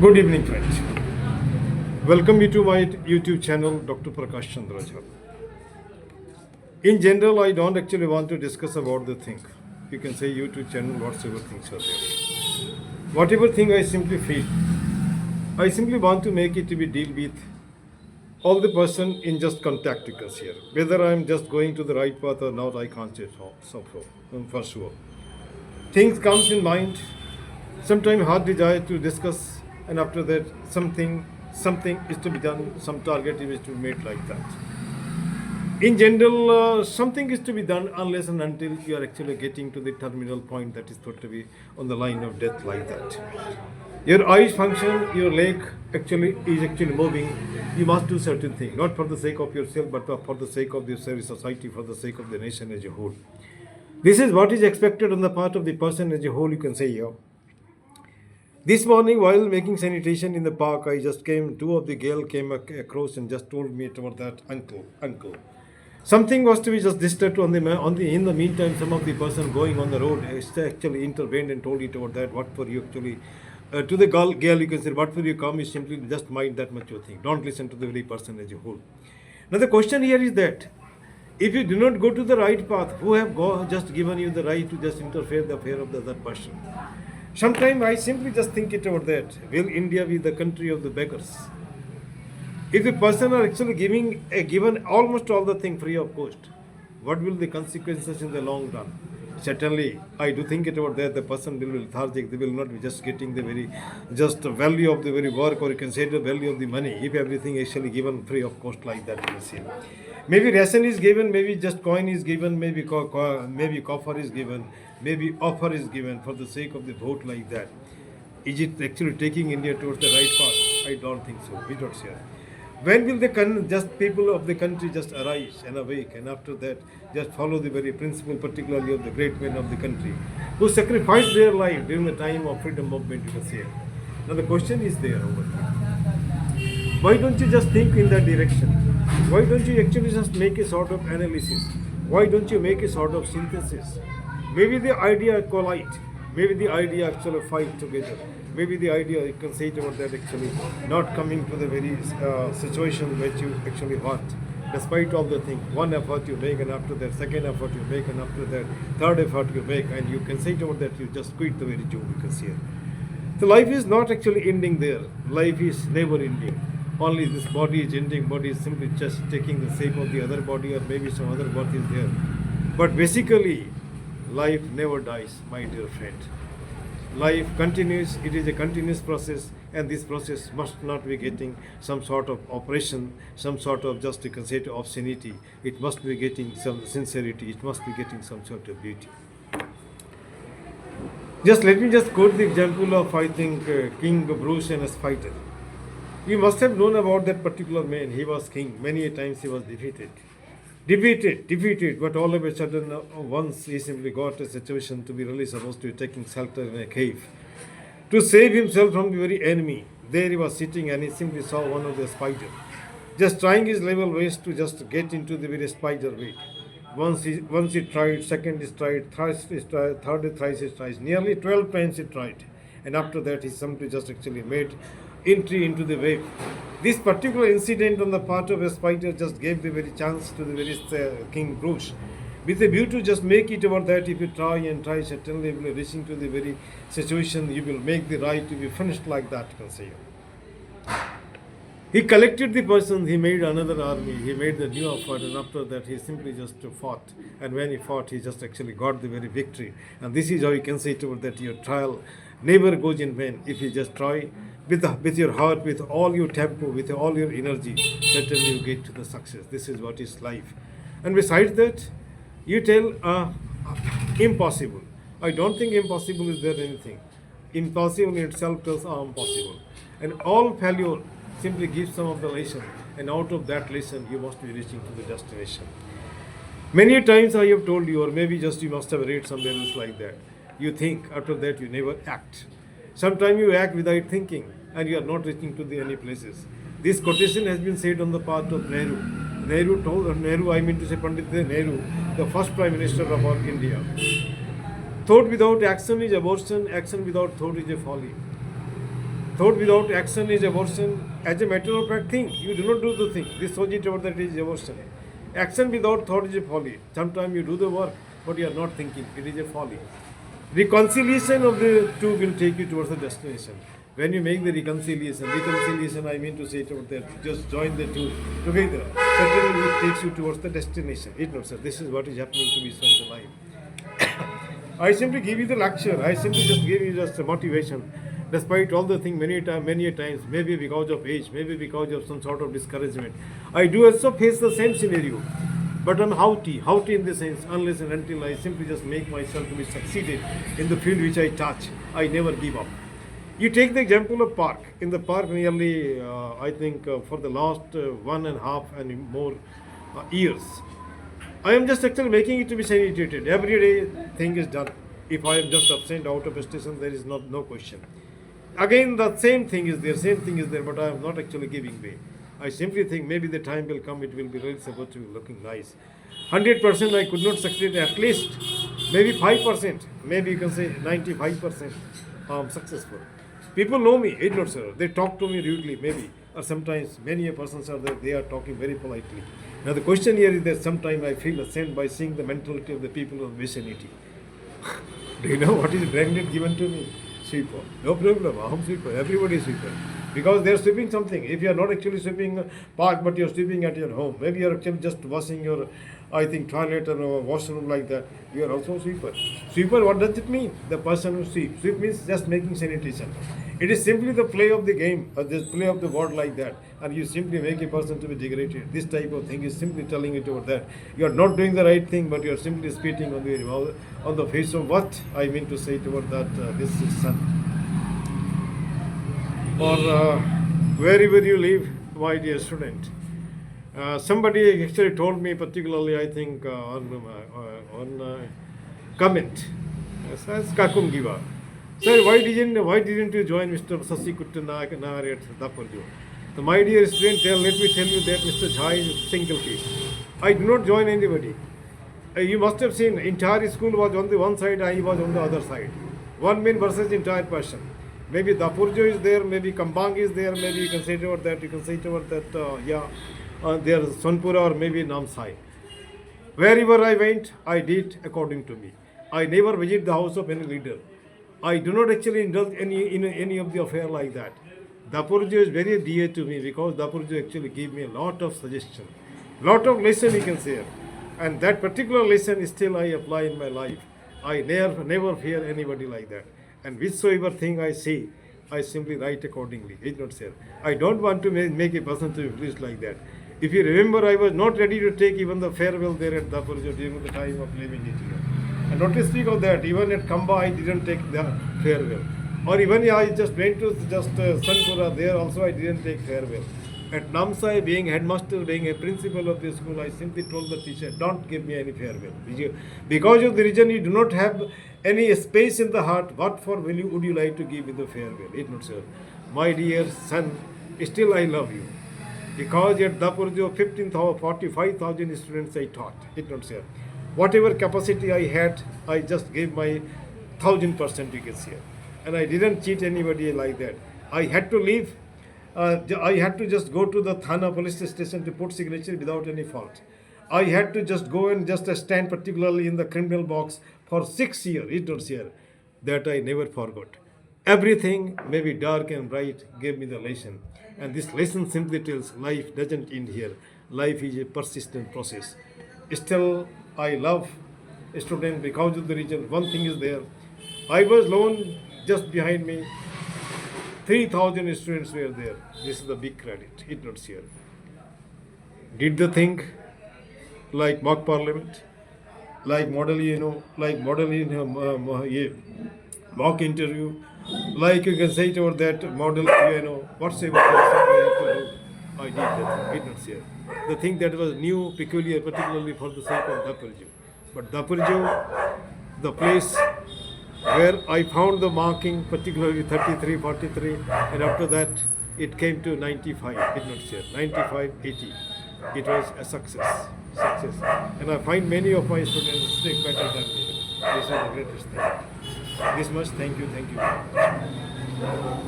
Good evening, friends. Welcome you to my YouTube channel, Dr. Prakash Chandra Jha. In general, I don't actually want to discuss about the thing. You can say YouTube channel, whatsoever things are there. Whatever thing I simply feel, I simply want to make it to be deal with all the person in just contact with us here. Whether I am just going to the right path or not, I can't say so for sure. Things comes in mind, sometimes hard desire to discuss, and after that something is to be done, some target is to be made like that. In general, something is to be done unless and until you are actually getting to the terminal point that is thought to be on the line of death like that. Your eyes function, your leg is actually moving. You must do certain things, not for the sake of yourself, but for the sake of the society, for the sake of the nation as a whole. This is what is expected on the part of the person as a whole, you can say here. This morning, while making sanitation in the park, I just came, two of the girls came across and just told me about that uncle. Something was to be just disturbed in the meantime, some of the person going on the road actually intervened and told it about that, what for you actually, to the girl, you can say, what for you come is simply just mind that much of thing. Don't listen to the very person as a whole. Now the question here is that, if you do not go to the right path, who have just given you the right to just interfere the affair of the other person? Sometimes I simply just think it about that. Will India be the country of the beggars? If the person are actually given almost all the thing free of cost, what will the consequences in the long run? Certainly, I do think it about that. The person will be lethargic. They will not be just getting the very just value of the very work, or you can say the value of the money. If everything actually given free of cost like that, you can see. Maybe ration is given, maybe just coin is given, maybe coffer is given, maybe offer is given for the sake of the vote like that. Is it actually taking India towards the right path? I don't think so. We don't share. When will the just people of the country just arise and awake, and after that just follow the very principle, particularly of the great men of the country, who sacrificed their life during the time of freedom movement, you can say. Now the question is there over here. Why don't you just think in that direction? Why don't you actually just make a sort of analysis? Why don't you make a sort of synthesis? Maybe the idea collide. Maybe the idea actually fight together. Maybe the idea, you can say it about that actually not coming to the very situation which you actually want. Despite all the things, one effort you make, and after that second effort you make, and after that third effort you make, and you can say it about that you just quit the very job, you can see it. The life is not actually ending there. Life is never ending. Only this body is ending. Body is simply just taking the shape of the other body, or maybe some other body is there. But basically, life never dies, my dear friend. Life continues. It is a continuous process, and this process must not be getting some sort of operation, some sort of just, you can say, obscenity. It must be getting some sincerity. It must be getting some sort of beauty. Just let me just quote the example of, I think, King Bruce and his fighter. You must have known about that particular man. He was king. Many a times he was defeated, but all of a sudden, once he simply got a situation to be really supposed to be taking shelter in a cave. To save himself from the very enemy, there he was sitting, and he simply saw one of the spiders, just trying his level best to just get into the very spider web. Once he tried, second he tried, thrice he tried, thrice he tried, nearly 12 times he tried. And after that, he simply just actually made entry into the web. This particular incident on the part of a spider just gave the very chance to the very King Bruce, with a view to just make it about that. If you try and try, certainly you will reaching to the very situation, you will make the right to be finished like that, you can say. He collected the persons, he made another army, he made the new effort, and after that he simply just fought. And when he fought, he just actually got the very victory. And this is how you can say to that your trial never goes in vain. If you just try with your heart, with all your tempo, with all your energy, certainly you get to the success. This is what is life. And besides that, you tell impossible. I don't think impossible is there anything. Impossible in itself tells impossible. And all failure simply gives some of the lesson, and out of that lesson you must be reaching to the destination. Many times I have told you, or maybe just you must have read somewhere else like that. You think, after that you never act. Sometimes you act without thinking, and you are not reaching to the any places. This quotation has been said on the part of Nehru. Pandit Nehru, the first Prime Minister of our India. Thought without action is abortion, action without thought is a folly. Thought without action is abortion. As a matter of fact thing, you do not do the thing. This shows it about that is abortion. Action without thought is a folly. Sometimes you do the work, but you are not thinking. It is a folly. Reconciliation of the two will take you towards the destination. When you make the reconciliation I mean to say it over there, just join the two together. Certainly it takes you towards the destination. It not, sir. This is what is happening to me in the life. I simply give you the lecture. I simply just give you just a motivation. Despite all the things many a times, maybe because of age, maybe because of some sort of discouragement, I do also face the same scenario. But I'm haughty in the sense, unless and until I simply just make myself to be succeeded in the field which I touch, I never give up. You take the example of park. In the park, nearly, I think, for the last 1.5 and more years, I am just actually making it to be sanitated. Every day, thing is done. If I am just absent out of a station, there is no question. Again, the same thing is there, but I am not actually giving way. I simply think maybe the time will come, it will be really supposed to be looking nice. 100% I could not succeed, at least maybe 5%, maybe you can say 95% successful. People know me, it not sir. They talk to me rudely, maybe, or sometimes many a persons are there, they are talking very politely. Now the question here is that sometimes I feel ashamed by seeing the mentality of the people of vicinity. Do you know what is branded given to me? Sweeper. No problem, I'm sweeper. Everybody is sweeper. Because they are sweeping something. If you are not actually sweeping a park, but you are sweeping at your home, maybe you are actually just washing your, I think, toilet or washroom like that, you are also sweeper. Sweeper, what does it mean? The person who sweeps. Sweep means just making sanitation. It is simply the play of the game, or the play of the word like that, and you simply make a person to be degraded. This type of thing is simply telling it over that. You are not doing the right thing, but you are simply spitting on the face of what I mean to say toward that this is son. Or wherever you live, my dear student. Somebody actually told me, particularly I think on comment, says Kakum Giva. Sir, why didn't you join Mr. Sasi Kuttanag at Dapurjo? So my dear student, let me tell you that Mr. Jha is single case. I do not join anybody. You must have seen entire school was on the one side, I was on the other side. One man versus entire person. Maybe Dapurjo is there, maybe Kambang is there, maybe you can say it over that, there is Sonpura or maybe Namsai. Wherever I went, I did according to me. I never visit the house of any leader. I do not actually indulge in any of the affair like that. Dapurjo is very dear to me because Dapurjo actually gave me a lot of suggestion, lot of lesson you can say. And that particular lesson still I apply in my life. I never fear anybody like that. And whichsoever thing I say, I simply write accordingly. It's not said. I don't want to make a person to be pleased like that. If you remember, I was not ready to take even the farewell there at Dapurjo during the time of leaving it here. And not to speak of that, even at Kamba, I didn't take the farewell. Or even I just went to Sanpura, there also I didn't take farewell. At Namsai, being headmaster, being a principal of the school, I simply told the teacher, don't give me any farewell. Because of the reason you do not have any space in the heart, what for would you like to give me the farewell? It not sir. My dear son, still I love you. Because at Dapurjo, 45,000 students I taught. It not sir. Whatever capacity I had, I just gave my 1,000% you can say. And I didn't cheat anybody like that. I had to leave. I had to just go to the Thana police station to put signature without any fault. I had to just go and just stand particularly in the criminal box for 6 years, it was here, that I never forgot. Everything, maybe dark and bright, gave me the lesson. And this lesson simply tells life doesn't end here. Life is a persistent process. Still, I love students because of the reason. One thing is there. I was alone just behind me. 3,000 students were there. This is the big credit. It not here. Did the thing like mock parliament, like model, mock interview, like you can say it over that model, whatsoever we have to do. I did that. It not here. The thing that was new, peculiar, particularly for the sake of Dapurjo. But Dapurjo, the place where I found the marking, particularly 33, 43, and after that it came to 95, it not share, 95, 80. It was a success. And I find many of my students speak better than me. This is the greatest thing. This much, thank you very much.